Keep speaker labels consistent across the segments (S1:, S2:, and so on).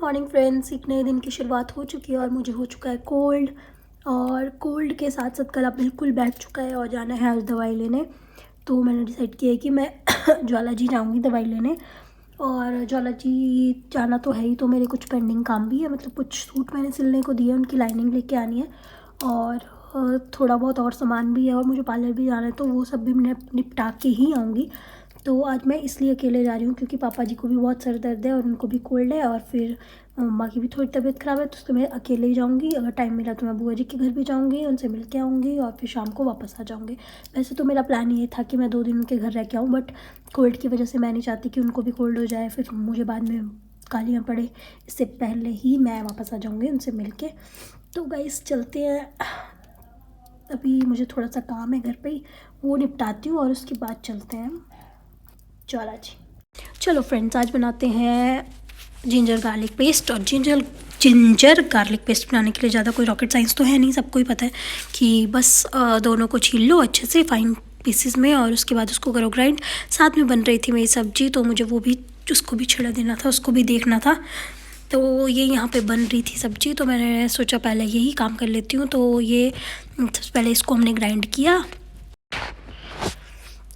S1: Morning friends, एक नए दिन की शुरुआत हो चुकी है और मुझे हो चुका है कोल्ड। और कोल्ड के साथ साथ गला बिल्कुल बैठ चुका है और जाना है आज दवाई लेने। तो मैंने डिसाइड किया है कि मैं ज्वाला जी जाऊँगी दवाई लेने। और ज्वाला जी जाना तो है ही, तो मेरे कुछ पेंडिंग काम भी है, मतलब कुछ सूट मैंने सिलने को दिए, उनकी लाइनिंग लेके आनी है और थोड़ा बहुत और सामान भी है और मुझे पार्लर भी जाना है, तो वो सब भी मैं निपटा के ही आऊँगी। तो आज मैं इसलिए अकेले जा रही हूँ क्योंकि पापा जी को भी बहुत सर दर्द है और उनको भी कोल्ड है, और फिर मम्मा की भी थोड़ी तबीयत ख़राब है, तो मैं अकेले ही जाऊँगी। अगर टाइम मिला तो मैं बुआ जी के घर भी जाऊँगी, उनसे मिल के आऊँगी और फिर शाम को वापस आ जाऊँगी। वैसे तो मेरा प्लान ये था कि मैं 2 दिन उनके घर रह के आऊँ, बट कोल्ड की वजह से मैं नहीं चाहती कि उनको भी कोल्ड हो जाए, फिर मुझे बाद में गालियाँ पड़े। इससे पहले ही मैं वापस आ जाऊँगी उनसे मिल के। तो गाइस चलते हैं, अभी मुझे थोड़ा सा काम है घर पे ही, वो निपटाती हूँ और उसके बाद चलते हैं ज्वाला जी। चलो फ्रेंड्स, आज बनाते हैं जिंजर गार्लिक पेस्ट। और जिंजर गार्लिक पेस्ट बनाने के लिए ज़्यादा कोई रॉकेट साइंस तो है नहीं, सबको ही पता है कि बस दोनों को छील लो अच्छे से फाइन पीसेस में और उसके बाद उसको करो ग्राइंड। साथ में बन रही थी मेरी सब्जी, तो मुझे वो भी उसको भी छिड़ा देना था, उसको भी देखना था। तो ये यहाँ पे बन रही थी सब्जी, तो मैंने सोचा पहले यही काम कर लेती हूँ। तो ये पहले इसको हमने ग्राइंड किया,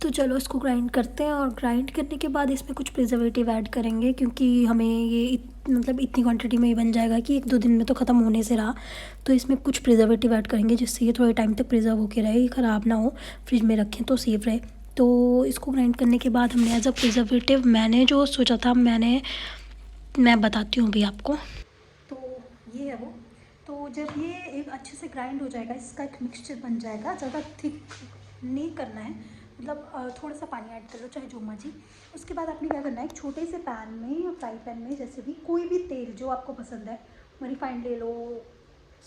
S1: तो चलो इसको ग्राइंड करते हैं। और ग्राइंड करने के बाद इसमें कुछ प्रिजर्वेटिव ऐड करेंगे, क्योंकि हमें ये मतलब इतनी क्वांटिटी में ही बन जाएगा कि 1-2 दिन में तो ख़त्म होने से रहा। तो इसमें कुछ प्रिजर्वेटिव ऐड करेंगे जिससे ये थोड़े टाइम तक प्रिजर्व होकर रहे, ख़राब ना हो, फ्रिज में रखें तो सेफ रहे। तो इसको ग्राइंड करने के बाद हमने एज अ प्रिजर्वेटिव मैंने जो सोचा था मैं बताती हूँ अभी आपको। तो ये है वो। तो जब ये एक अच्छे से ग्राइंड हो जाएगा, इसका एक मिक्सचर बन जाएगा, ज़्यादा थिक नहीं करना है, मतलब थोड़ा सा पानी ऐड कर लो चाहे जो मर्जी। उसके बाद आपने क्या करना है, एक छोटे से पैन में या फ्राई पैन में, जैसे भी कोई भी तेल जो आपको पसंद है, रिफाइंड ले लो,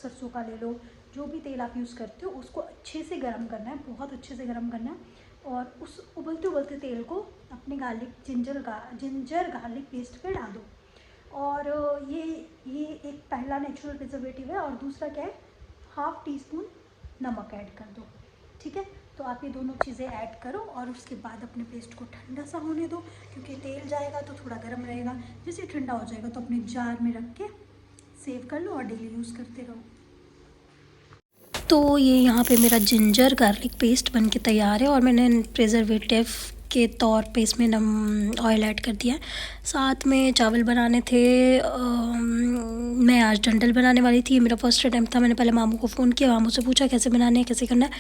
S1: सरसों का ले लो, जो भी तेल आप यूज़ करते हो उसको अच्छे से गर्म करना है, बहुत अच्छे से गर्म करना है। और उस उबलते उबलते तेल को अपने जिंजर गार्लिक पेस्ट पे डाल दो। और ये एक पहला नेचुरल प्रिजर्वेटिव है, और दूसरा क्या है, 1/2 टीस्पून नमक ऐड कर दो। ठीक है, तो आप ये दोनों चीज़ें ऐड करो और उसके बाद अपने पेस्ट को ठंडा सा होने दो, क्योंकि तेल जाएगा तो थोड़ा गर्म रहेगा। जैसे ठंडा हो जाएगा तो अपने जार में रख के सेव कर लो और डेली यूज़ करते रहो। तो ये यहाँ पे मेरा जिंजर गार्लिक पेस्ट बन के तैयार है, और मैंने प्रिजर्वेटिव के तौर पे इसमें ऑयल ऐड कर दिया है। साथ में चावल बनाने थे, मैं आज डंडल बनाने वाली थी, मेरा फर्स्ट अटैम्प्ट था। मैंने पहले मामू को फ़ोन किया, मामू से पूछा कैसे बनाने हैं, कैसे करना है।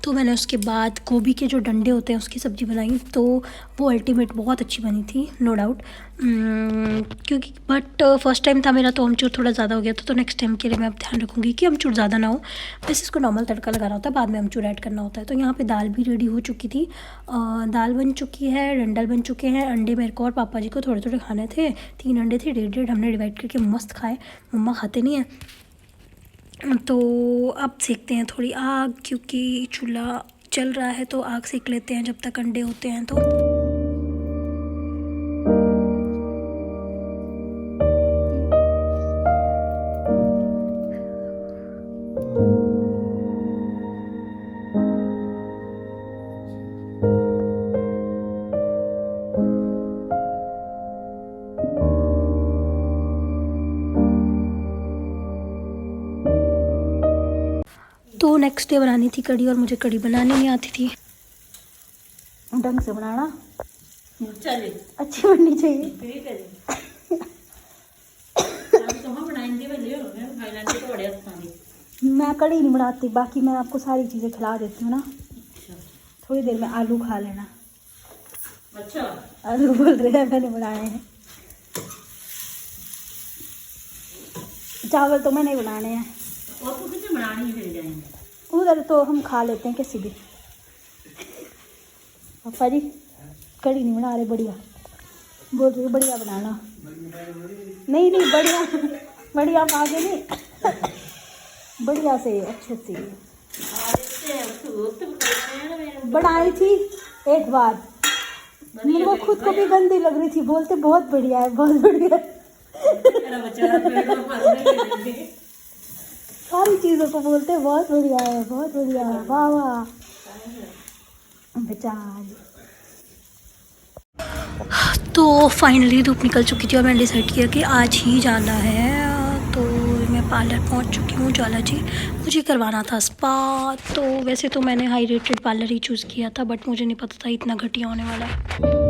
S1: तो मैंने उसके बाद गोभी के जो डंडे होते हैं उसकी सब्ज़ी बनाई, तो वो अल्टीमेट बहुत अच्छी बनी थी, नो डाउट। क्योंकि बट फर्स्ट टाइम था मेरा, तो अमचूर थोड़ा ज़्यादा हो गया था। तो नेक्स्ट टाइम के लिए मैं अब ध्यान रखूँगी कि अमचूर ज़्यादा ना हो। वैसे इसको नॉर्मल तड़का लगाना होता है, बाद में अमचूर ऐड करना होता है। तो यहाँ पे दाल भी रेडी हो चुकी थी, दाल बन चुकी है, डंडल बन चुके हैं, अंडे मेरे को और पापा जी को थोड़े थोड़े खाने थे। 3 अंडे थे, 1.5 हमने डिवाइड करके मस्त खाए। मम्मा खाते नहीं है। तो अब सेकते हैं थोड़ी आग, क्योंकि चूल्हा चल रहा है, तो आग सेक लेते हैं जब तक अंडे होते हैं। तो नेक्स्ट डे बनानी थी कढ़ी, और मुझे कढ़ी बनानी नहीं आती थी ढंग से बनाना, अच्छी बननी चाहिए। मैं कढ़ी नहीं बनाती, बाकी मैं आपको सारी चीज़ें खिला देती हूँ ना। थोड़ी देर में आलू खा लेना। अच्छा, आलू बोल रहे हैं, मैंने बनाए हैं। चावल तो मैंने बनाने हैं, और तो कितने बनाने ही जाएंगे, उधर तो हम खा लेते हैं किसी भी। पापा जी कढ़ी नहीं बना रहे, बढ़िया बोल रहे बढ़िया बनाना। नहीं बढ़िया बढ़िया आगे नहीं बढ़िया से अच्छे से बनाई थी एक बार, मेरे को खुद को भी गंदी लग रही थी, बोलते बहुत बढ़िया है, बहुत बढ़िया है। सारी चीज़ों को बोलते बहुत बढ़िया है, बहुत बढ़िया है, वाह वाह। बेचारी तो फाइनली धूप निकल चुकी थी और मैंने डिसाइड किया कि आज ही जाना है। तो मैं पार्लर पहुंच चुकी हूँ, ज्वाला जी। मुझे करवाना था स्पा। तो वैसे तो मैंने हाई रेटेड पार्लर ही चूज़ किया था, बट मुझे नहीं पता था इतना घटिया होने वाला है।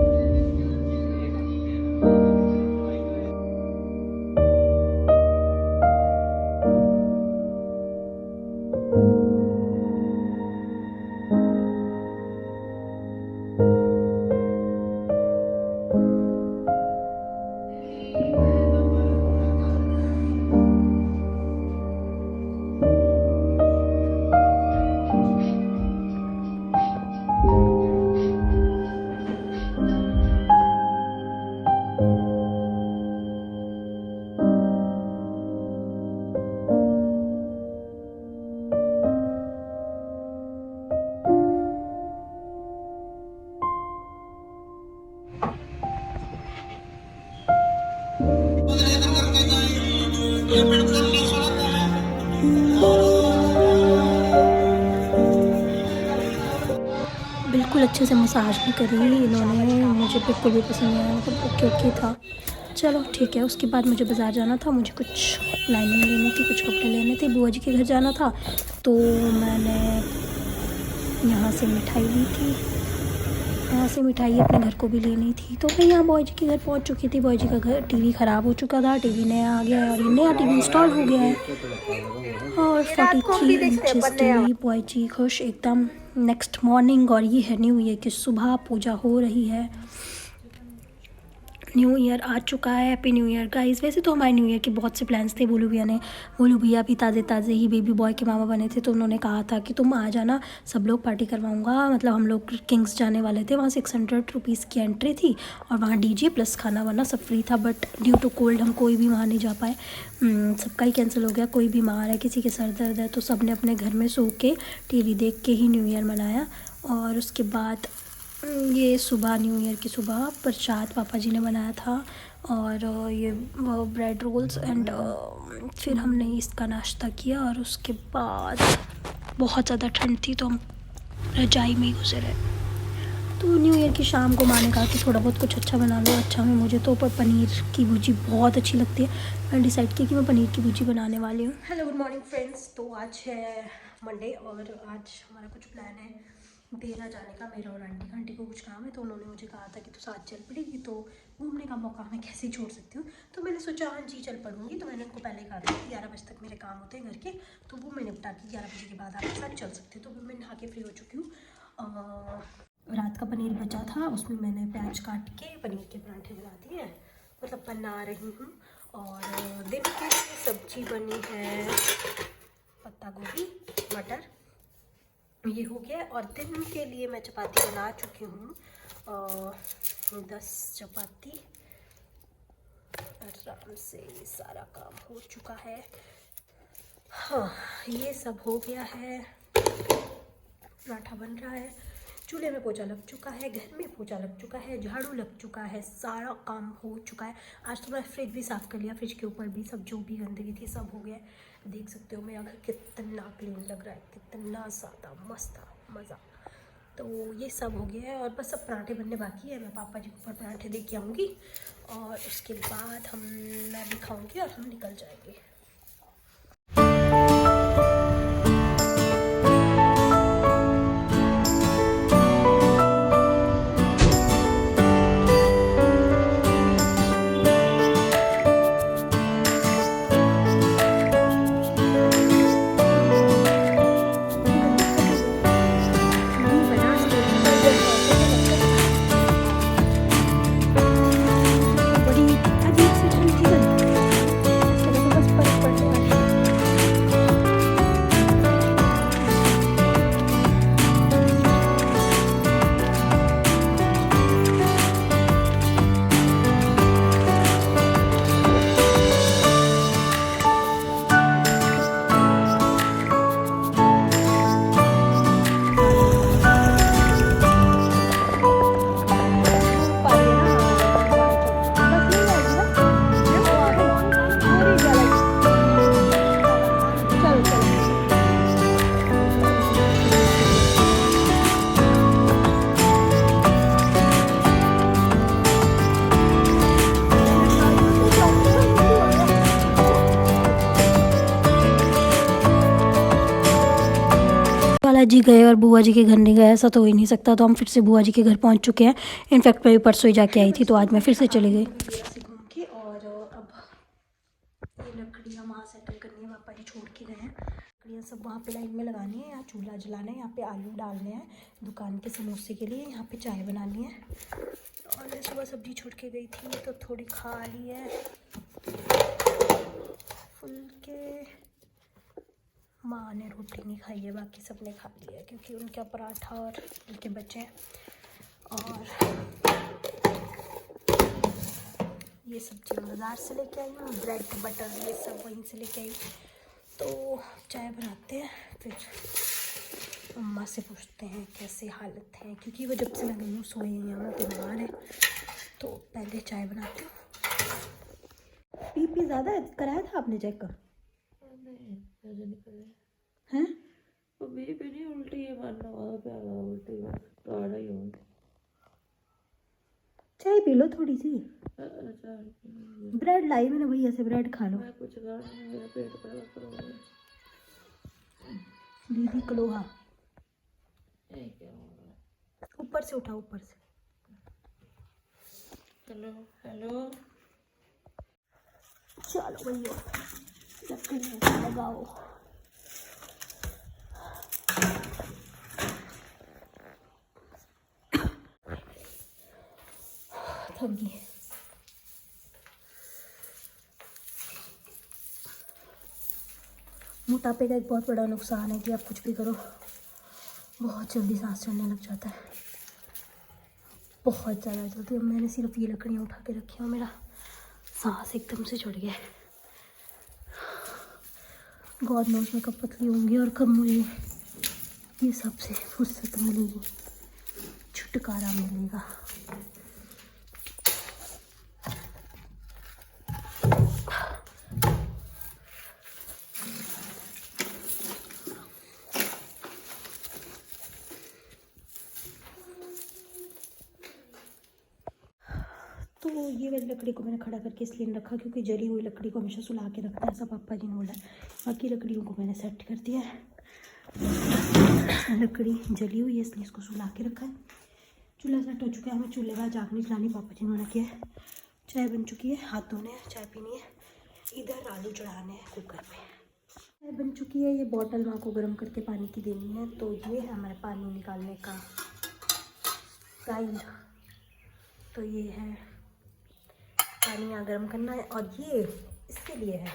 S1: बिल्कुल अच्छे से मसाज भी करी इन्होंने, मुझे बिल्कुल भी पसंद नहीं आया, मतलब ओके ओके था। चलो ठीक है। उसके बाद मुझे बाज़ार जाना था, मुझे कुछ लाइनिंग लेनी थी, कुछ कपड़े लेने थे, बुआ जी के घर जाना था। तो मैंने यहाँ से मिठाई ली थी, यहाँ से मिठाई अपने घर को भी लेनी थी। तो मैं यहाँ बुआ जी के घर पहुँच चुकी थी। बुआ जी का घर टीवी ख़राब हो चुका था, टीवी नया आ गया है और ये नया टीवी इंस्टॉल हो गया है और 43 इंचेस टीवी। बुआ जी खुश एकदम। नेक्स्ट मॉर्निंग और ये है न्यू ईयर की सुबह, पूजा हो रही है। न्यू ईयर आ चुका है। Happy new year guys. वैसे तो हमारे न्यू ईयर के बहुत से प्लान्स थे। बोलू भैया भी ताज़े ही बेबी बॉय के मामा बने थे, तो उन्होंने कहा था कि तुम आ जाना, सब लोग पार्टी करवाऊंगा। मतलब हम लोग किंग्स जाने वाले थे, वहाँ 600 रुपीज़ की एंट्री थी और वहाँ डीजे प्लस खाना वाना सब फ्री था। बट ड्यू टू कोल्ड हम कोई भी वहाँ नहीं जा पाए, सबका ही कैंसिल हो गया। कोई बीमार है, किसी के सर दर्द है, तो सब ने अपने घर में सो के टीवी देख के ही न्यू ईयर मनाया। और उसके बाद ये सुबह न्यू ईयर की सुबह प्रसाद पापा जी ने बनाया था और ये ब्रेड रोल्स एंड फिर हमने इसका नाश्ता किया। और उसके बाद बहुत ज़्यादा ठंड थी तो हम रजाई में ही गुजरे। तो न्यू ईयर की शाम को माँ ने कहा कि थोड़ा बहुत कुछ अच्छा बना लो। अच्छा में मुझे तो पनीर की भुर्जी बहुत अच्छी लगती है। मैंने डिसाइड किया कि मैं पनीर की भुर्जी बनाने वाली हूँ। Hello good morning friends. तो आज है मंडे और आज हमारा कुछ प्लान है डेरा जाने का। मेरा और आंटी को कुछ काम है, तो उन्होंने मुझे कहा था कि तू साथ चल पड़ेगी, तो घूमने का मौका मैं कैसे छोड़ सकती हूँ। तो मैंने सोचा हाँ जी चल पड़ूँगी। तो मैंने उनको पहले कहा था कि 11 बजे तक मेरे काम होते हैं घर के, तो वो मैं निपटा के 11 बजे के बाद आपके साथ चल सकती हूँ। तो मैं नहा के फ्री हो चुकी हूँ। रात का पनीर बचा था, उसमें मैंने प्याज काट के पनीर के पराठे बना दिए हैं, मतलब बना रही हूँ। और दिन की सब्जी बनी है पत्ता गोभी मटर, ये हो गया। और दिन के लिए मैं चपाती बना चुकी हूँ, 10 चपाती आराम से। ये सारा काम हो चुका है। हाँ ये सब हो गया है। पराठा बन रहा है, चूल्हे में पोछा लग चुका है, घर में पोछा लग चुका है, झाड़ू लग चुका है, सारा काम हो चुका है। आज तो मैं फ्रिज भी साफ़ कर लिया, फ्रिज के ऊपर भी सब जो भी गंदगी थी सब हो गया। देख सकते हो मेरा घर कितना क्लीन लग रहा है, कितना ज़्यादा मस्त मज़ा। तो ये सब हो गया है और बस अब पराठे बनने बाकी है। मैं पापा जी को ऊपर पराठे दे के आऊँगी और उसके बाद मैं भी खाऊँगी और हम निकल जाएंगे। बड़ी अजीब सी ठंड थी, ऐसा लगा बस जी गए और बुआ जी के घर नहीं गए, ऐसा तो हो ही नहीं सकता। तो हम फिर से बुआ जी के घर पहुंच चुके हैं। इनफैक्ट मैं भी परसों ही जाके आई थी, तो आज मैं फिर से चली गई घूम के। और अब ये लकड़ियाँ वहाँ सेटल करनी है, पापा जी छोड़ के गए हैं। लकड़ियाँ सब वहाँ पे लाइन में लगानी है, यहाँ चूल्हा जलाना है, यहाँ पे आलू डालने हैं दुकान के समोसे के लिए, यहाँ पे चाय बनानी है। और मैं सुबह सब्जी छोड़ के गई थी तो थोड़ी खा ली है। फुलके माँ ने रोटी नहीं खाई है, बाकी सब ने खा लिया है क्योंकि उनका पराठा और फुलके बचे हैं। और ये सब्जी मैं बाज़ार से लेके आई हूँ, ब्रेड बटर ये सब वहीं से लेके आई। तो चाय बनाते हैं, फिर अम्मा से पूछते हैं कैसे हालत है, क्योंकि वो जब से मैं गई हूँ सोई हुई हैं, मैं बीमार है। तो पहले चाय बनाती हूँ। बीपी ज़्यादा है, कराया था आपने चेक कर? हैं
S2: बीपी नहीं, उल्टी है, उल्टी ही हो।
S1: चाय पी लो थोड़ी सी। ब्रेड लाई मैंने भैया से, ब्रेड खा लो।
S2: मैं कुछ खा नहीं, मेरा पेट खराब हो गया।
S1: दीदी कलोहा
S2: क्या हो रहा है?
S1: ऊपर से उठाओ, ऊपर से।
S2: हेलो हेलो,
S1: चलो भैया लकड़ियाँ लगाओ। थक गई। मोटापे का एक बहुत बड़ा नुकसान है कि आप कुछ भी करो बहुत जल्दी सांस चढ़ने लग जाता है, बहुत ज़्यादा जल्दी। अब मैंने सिर्फ ये लकड़ियाँ उठा के रखी हैं और मेरा सांस एकदम से चढ़ गया है। गॉड नोज़ मैं कब पतली होंगी और कब मुझे ये सबसे फुर्सत मिलेगी, छुटकारा मिलेगा। तो ये वाली लकड़ी को मैंने खड़ा करके इसलिए नहीं रखा क्योंकि जली हुई लकड़ी को हमेशा सुला के रखना है, ऐसा पापा जी ने बोला। बाकी लकड़ियों को मैंने सेट कर दिया है। लकड़ी जली हुई है इसलिए इसको सुला के रखा है। चूल्हा सेट हो चुका है, हमें चूल्हे का आग नहीं जलानी, पापा जी ने मना किया है। चाय बन चुकी है, हाथ धोने हैं, चाय पीनी है। इधर आलू चढ़ाने हैं कुकर पे। चाय बन चुकी है, ये बॉटल माँ को गर्म करके पानी की देनी है। तो ये है हमारे पानी निकालने का गाइड। तो ये है पानी यहाँ गर्म करना है। और ये इसके लिए है,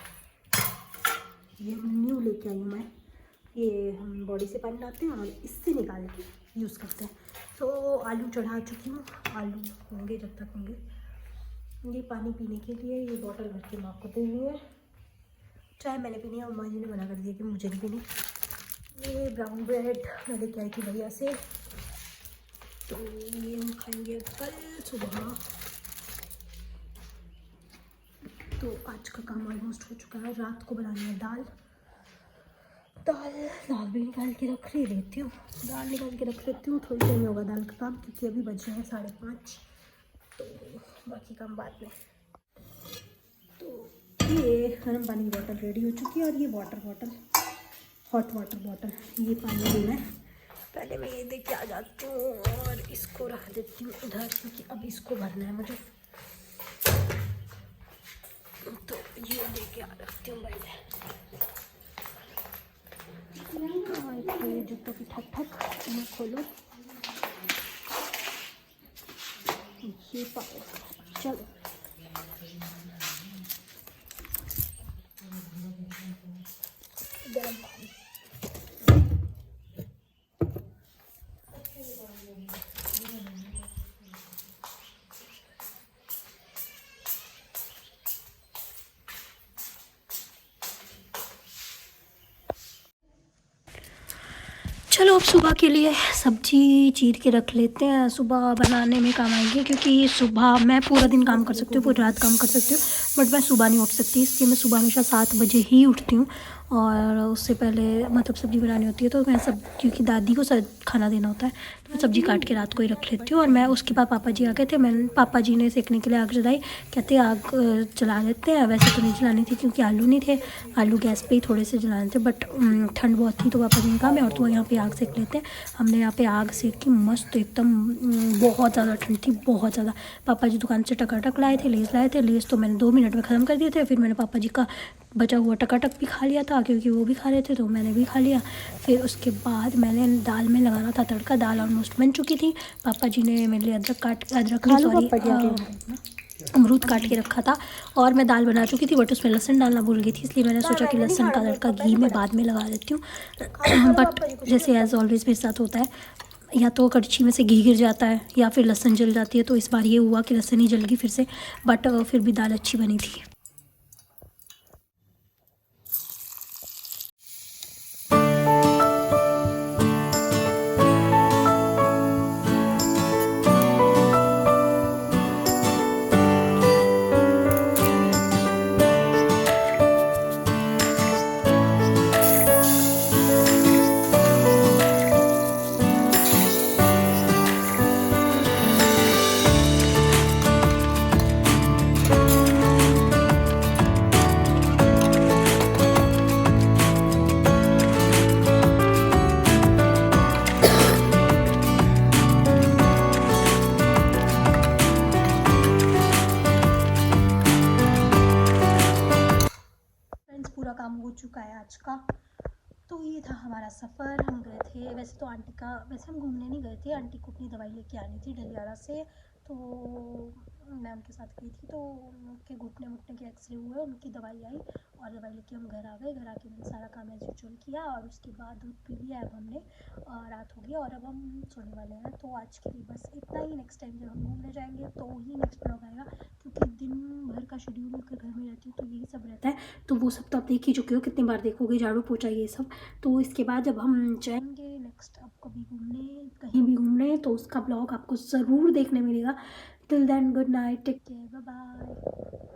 S1: ये न्यू लेके आई हूँ मैं। ये हम बॉडी से पानी लाते हैं और इससे निकाल के यूज़ करते हैं। तो आलू चढ़ा चुकी हूँ, आलू होंगे जब तक होंगे। ये पानी पीने के लिए ये बॉटल भर के माँ को देनी है। चाय मैंने पीनी है, अम्मा जी ने मना कर दिया कि मुझे नहीं पीनी। ये ब्राउन ब्रेड मैं लेके आई थी भैया से, तो ये हम खाएंगे कल सुबह। तो आज का काम ऑलमोस्ट हो चुका है। रात को बनानी है दाल भी निकाल के रख लेती हूँ। दाल निकाल के रख लेती हूँ, थोड़ी देर में होगा दाल का काम क्योंकि अभी बज रहे हैं 5:30। तो बाकी काम बाद में। तो ये गर्म पानी की बोतल रेडी हो चुकी है और ये water bottle, hot water bottle, ये पानी लेना है। पहले मैं ये दे के आ जाती हूँ और इसको रख देती हूँ उधर क्योंकि अब इसको भरना है मुझे। तो ये लेके आ रखती हूँ पहले। ये जूतों की ठक ठक इन्हें खोलो, ये पाओ। चलो गर्म पानी। चलो अब सुबह के लिए सब्जी चीर के रख लेते हैं, सुबह बनाने में काम आएंगे। क्योंकि सुबह मैं पूरा दिन काम कर सकती हूँ, पूरी रात काम कर सकती हूँ, बट मैं सुबह नहीं उठ सकती, इसलिए मैं सुबह हमेशा 7 बजे ही उठती हूँ। और उससे पहले मतलब सब्ज़ी बनानी होती है, तो मैं सब क्योंकि दादी को खाना देना होता है तो मैं सब्ज़ी काट के रात को ही रख लेती हूँ। और मैं उसके बाद पापा जी आ गए थे, पापा जी ने सेकने के लिए आग जलाई, कहते आग जला लेते हैं। वैसे तो नहीं जलानी थी क्योंकि आलू नहीं थे, आलू गैस पे ही थोड़े से जलाने थे, बट ठंड बहुत थी तो पापा जी ने कहा मैं और तो यहाँ पे आग सेक लेते हैं। हमने यहाँ पे आग सेक की मस्त एकदम, बहुत ज़्यादा ठंड थी, बहुत ज़्यादा। पापा जी दुकान से टकाटक लाए थे, लेस तो मैंने 2 मिनट में ख़त्म कर दिए थे। फिर मैंने पापा जी का बचा हुआ टकाटक भी खा लिया था क्योंकि वो भी खा रहे थे, तो मैंने भी खा लिया। फिर उसके बाद मैंने दाल में लगाना था तड़का, दाल ऑलमोस्ट बन चुकी थी। पापा जी ने मेरे लिए अदरक नहीं सॉरी अमरूद काट के रखा था और मैं दाल बना चुकी थी, बट उसमें लहसुन डालना भूल गई थी, इसलिए मैंने सोचा कि लहसुन का तड़का घी में बाद में लगा देती हूँ। बट जैसे एज़ ऑलवेज मेरे साथ होता है, या तो कड़छी में से घी गिर जाता है या फिर लहसुन जल जाती है, तो इस बार ये हुआ कि लहसुन ही जल गई फिर से, बट फिर भी दाल अच्छी बनी थी। पूरा काम हो चुका है आज का। तो ये था हमारा सफ़र। हम गए थे, वैसे हम घूमने नहीं गए थे, आंटी को अपनी दवाई लेके आनी थी डलियारा से, तो मैं उनके साथ गई थी। तो उनके घुटने के एक्सरे हुए, उनकी दवाई आई और दवाई लेके हम घर आ गए। घर आके मैंने सारा काम एज यूजुअल किया और उसके बाद दूध पी लिया। अब हमने रात हो गई और अब हम सोने वाले हैं। तो आज के लिए बस इतना ही। नेक्स्ट टाइम जब हम घूमने जाएंगे तो ही नेक्स्ट ब्लॉग आएगा, क्योंकि दिन भर का शेड्यूल होकर घर में रहती हूँ तो यही सब रहता है। तो वो सब तो आप देख ही चुके हो, कितनी बार देखोगे, झाड़ू पोछा ये सब। तो इसके बाद जब हम जाएंगे नेक्स्ट अब कभी घूमने, कहीं भी घूमने, तो उसका ब्लॉग आपको ज़रूर देखने मिलेगा। Till then good night, take care, bye bye.